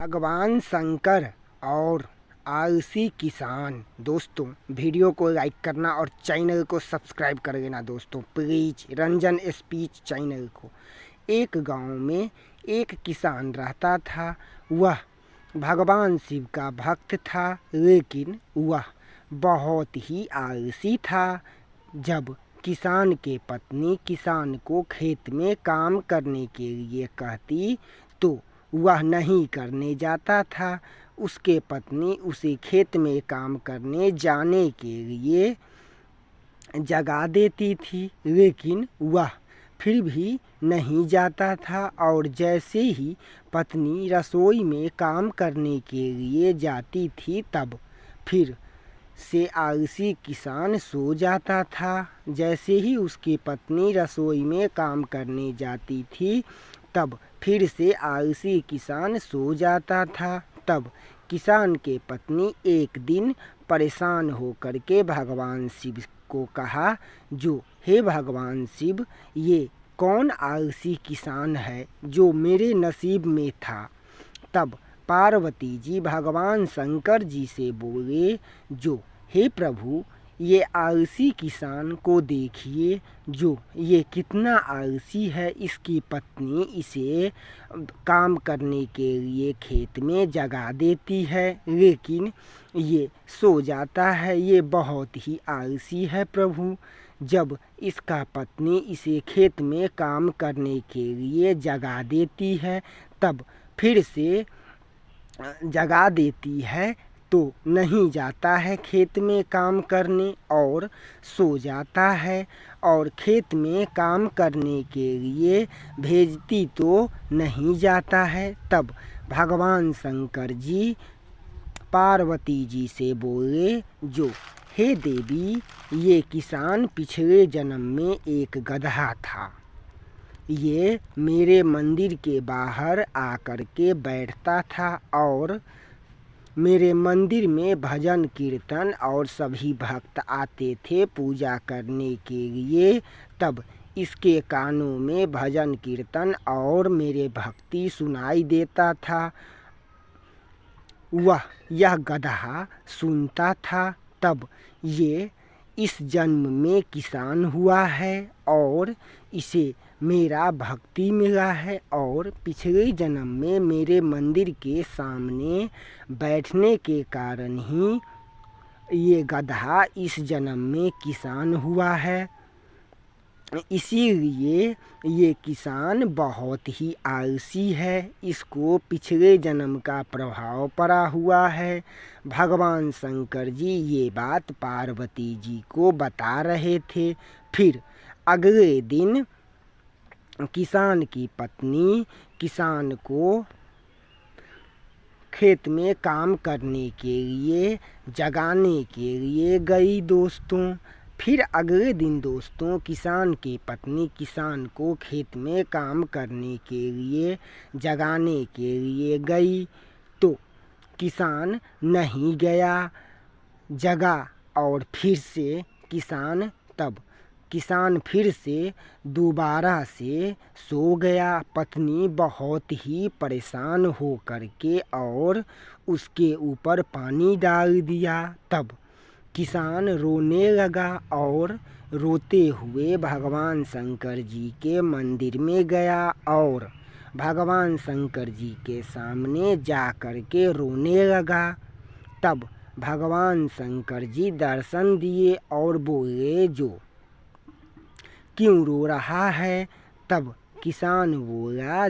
भगवान शंकर और आलसी किसान। दोस्तों, वीडियो को लाइक करना और चैनल को सब्सक्राइब कर देना। दोस्तों प्लीज, रंजन स्पीच चैनल को। एक गांव में एक किसान रहता था। वह भगवान शिव का भक्त था, लेकिन वह बहुत ही आलसी था। जब किसान के पत्नी किसान को खेत में काम करने के लिए कहती तो वह नहीं करने जाता था। उसके पत्नी उसे खेत में काम करने जाने के लिए जगा देती थी, लेकिन वह फिर भी नहीं जाता था। और जैसे ही पत्नी रसोई में काम करने के लिए जाती थी, तब फिर से आलसी किसान सो जाता था। जैसे ही उसकी पत्नी रसोई में काम करने जाती थी, तब फिर से आलसी किसान सो जाता था। तब किसान के पत्नी एक दिन परेशान होकर के भगवान शिव को कहा, हे भगवान शिव, ये कौन आलसी किसान है जो मेरे नसीब में था। तब पार्वती जी भगवान शंकर जी से बोले, हे प्रभु, ये आलसी किसान को देखिए, ये कितना आलसी है। इसकी पत्नी इसे काम करने के लिए खेत में जगा देती है, लेकिन ये सो जाता है। ये बहुत ही आलसी है प्रभु। जब इसका पत्नी इसे खेत में काम करने के लिए जगा देती है, तब फिर से जगा देती है तो नहीं जाता है खेत में काम करने और सो जाता है। और खेत में काम करने के लिए भेजती तो नहीं जाता है। तब भगवान शंकर जी पार्वती जी से बोले, हे देवी, ये किसान पिछले जन्म में एक गधा था। ये मेरे मंदिर के बाहर आकर के बैठता था और मेरे मंदिर में भजन कीर्तन और सभी भक्त आते थे पूजा करने के लिए। तब इसके कानों में भजन कीर्तन और मेरे भक्ति सुनाई देता था। यह गधा सुनता था। तब ये इस जन्म में किसान हुआ है और इसे मेरा भक्ति मिला है, और पिछले जन्म में मेरे मंदिर के सामने बैठने के कारण ही ये गधा इस जन्म में किसान हुआ है। इसीलिए ये किसान बहुत ही आलसी है। इसको पिछले जन्म का प्रभाव पड़ा हुआ है। भगवान शंकर जी ये बात पार्वती जी को बता रहे थे। फिर अगले दिन किसान की पत्नी किसान को खेत में काम करने के लिए जगाने के लिए गई। दोस्तों, फिर अगले दिन दोस्तों किसान की पत्नी किसान को खेत में काम करने के लिए जगाने के लिए गई, तो किसान नहीं गया। जगा और फिर से किसान फिर से दोबारा से सो गया। पत्नी बहुत ही परेशान हो करके और उसके ऊपर पानी डाल दिया। तब किसान रोने लगा और रोते हुए भगवान शंकर जी के मंदिर में गया और भगवान शंकर जी के सामने जा कर के रोने लगा। तब भगवान शंकर जी दर्शन दिए और बोले, क्यों रो रहा है। तब किसान बोला,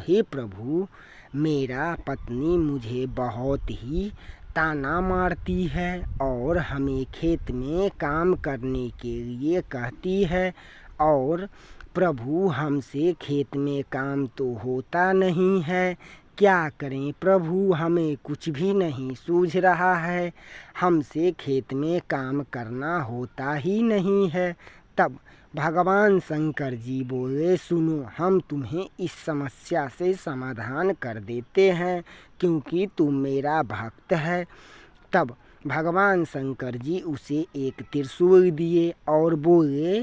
हे प्रभु, मेरा पत्नी मुझे बहुत ही ताना मारती है और हमें खेत में काम करने के लिए कहती है, और प्रभु हमसे खेत में काम तो होता नहीं है। क्या करें प्रभु, हमें कुछ भी नहीं सूझ रहा है। हमसे खेत में काम करना होता ही नहीं है। तब भगवान शंकर जी बोले, सुनो, हम तुम्हें इस समस्या से समाधान कर देते हैं, क्योंकि तुम मेरा भक्त है। तब भगवान शंकर जी उसे एक त्रिशूल दिए और बोले,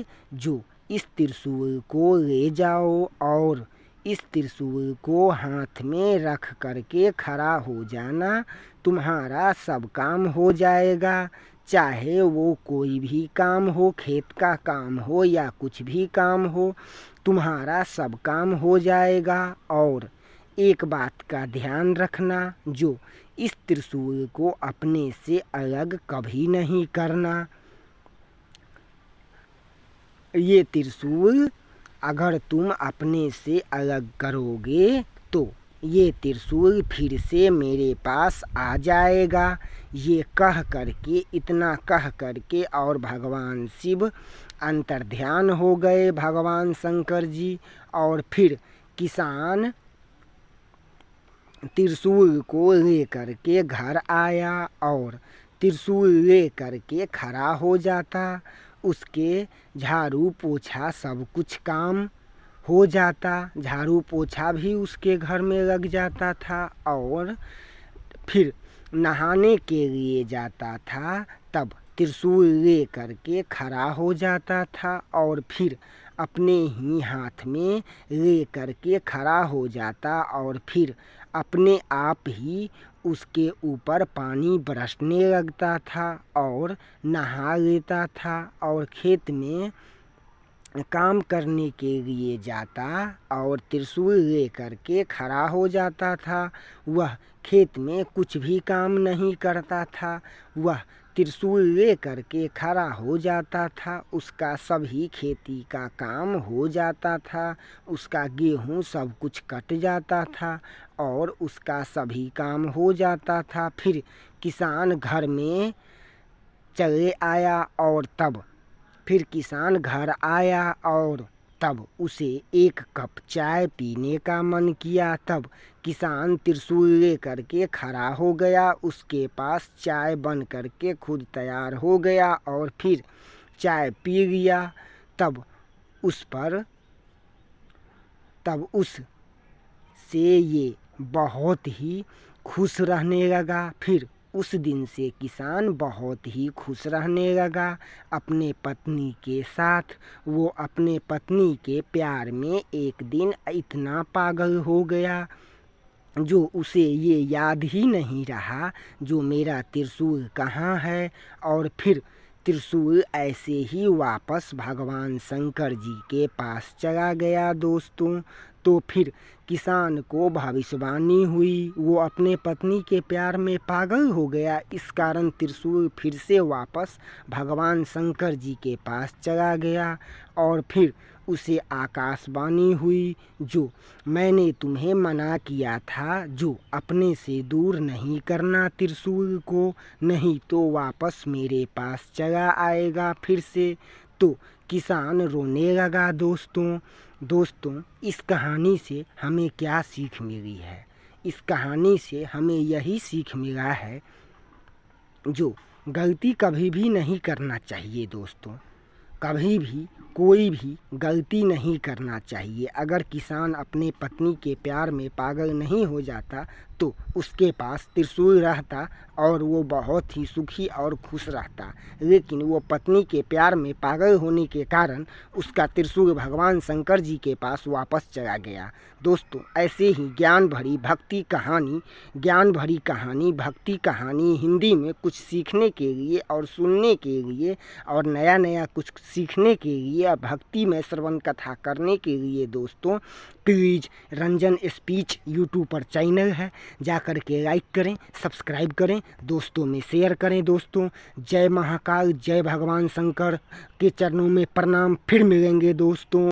इस त्रिशूल को ले जाओ और इस त्रिशूल को हाथ में रख करके खड़ा हो जाना, तुम्हारा सब काम हो जाएगा। चाहे वो कोई भी काम हो, खेत का काम हो या कुछ भी काम हो, तुम्हारा सब काम हो जाएगा। और एक बात का ध्यान रखना, जो इस त्रिशूल को अपने से अलग कभी नहीं करना। ये त्रिशूल अगर तुम अपने से अलग करोगे तो ये त्रिशूल फिर से मेरे पास आ जाएगा। ये कह करके, इतना कह करके और भगवान शिव अंतर्ध्यान हो गए, भगवान शंकर जी। और फिर किसान त्रिशूल को लेकर के घर आया और त्रिशूल लेकर के खड़ा हो जाता। उसके झाड़ू पोछा सब कुछ काम हो जाता, झाड़ू पोछा भी उसके घर में लग जाता था। और फिर नहाने के लिए जाता था, तब त्रिशूल ले करके खड़ा हो जाता था और फिर अपने ही हाथ में ले करके खड़ा हो जाता और फिर अपने आप ही उसके ऊपर पानी बरसने लगता था और नहा लेता था। और खेत में काम करने के लिए जाता और त्रिशूल ले करके खड़ा हो जाता था। वह खेत में कुछ भी काम नहीं करता था, वह त्रिशूल ले करके खड़ा हो जाता था। उसका सभी खेती का काम हो जाता था, उसका गेहूँ सब कुछ कट जाता था और उसका सभी काम हो जाता था। फिर किसान घर में चले आया और तब फिर किसान घर आया और तब उसे एक कप चाय पीने का मन किया। तब किसान त्रिशूल ले करके खड़ा हो गया, उसके पास चाय बन करके खुद तैयार हो गया और फिर चाय पी लिया। तब उससे ये बहुत ही खुश रहने लगा। फिर उस दिन से किसान बहुत ही खुश रहने लगा अपने पत्नी के साथ। वो अपने पत्नी के प्यार में एक दिन इतना पागल हो गया, जो उसे ये याद ही नहीं रहा जो मेरा त्रिशूल कहाँ है। और फिर त्रिशूल ऐसे ही वापस भगवान शंकर जी के पास चला गया दोस्तों। तो फिर किसान को भविष्यवाणी हुई, वो अपने पत्नी के प्यार में पागल हो गया, इस कारण त्रिशूल फिर से वापस भगवान शंकर जी के पास चला गया। और फिर उसे आकाशवाणी हुई, जो मैंने तुम्हें मना किया था, जो अपने से दूर नहीं करना त्रिशूल को, नहीं तो वापस मेरे पास चला आएगा फिर से। तो किसान रोने लगा दोस्तों इस कहानी से हमें क्या सीख मिली है? इस कहानी से हमें यही सीख मिला है, जो गलती कभी भी नहीं करना चाहिए दोस्तों, कभी भी कोई भी गलती नहीं करना चाहिए। अगर किसान अपने पत्नी के प्यार में पागल नहीं हो जाता तो उसके पास त्रिशूल रहता और वो बहुत ही सुखी और खुश रहता, लेकिन वो पत्नी के प्यार में पागल होने के कारण उसका त्रिशूल भगवान शंकर जी के पास वापस चला गया। दोस्तों ऐसे ही ज्ञान भरी भक्ति कहानी हिंदी में कुछ सीखने के लिए और सुनने के लिए और नया कुछ सीखने के लिए, भक्ति में श्रवण कथा करने के लिए दोस्तों प्लीज़ रंजन स्पीच यूट्यूब पर चैनल है, जा कर के लाइक करें, सब्सक्राइब करें, दोस्तों में शेयर करें। दोस्तों जय महाकाल, जय भगवान शंकर के चरणों में प्रणाम। फिर मिलेंगे दोस्तों।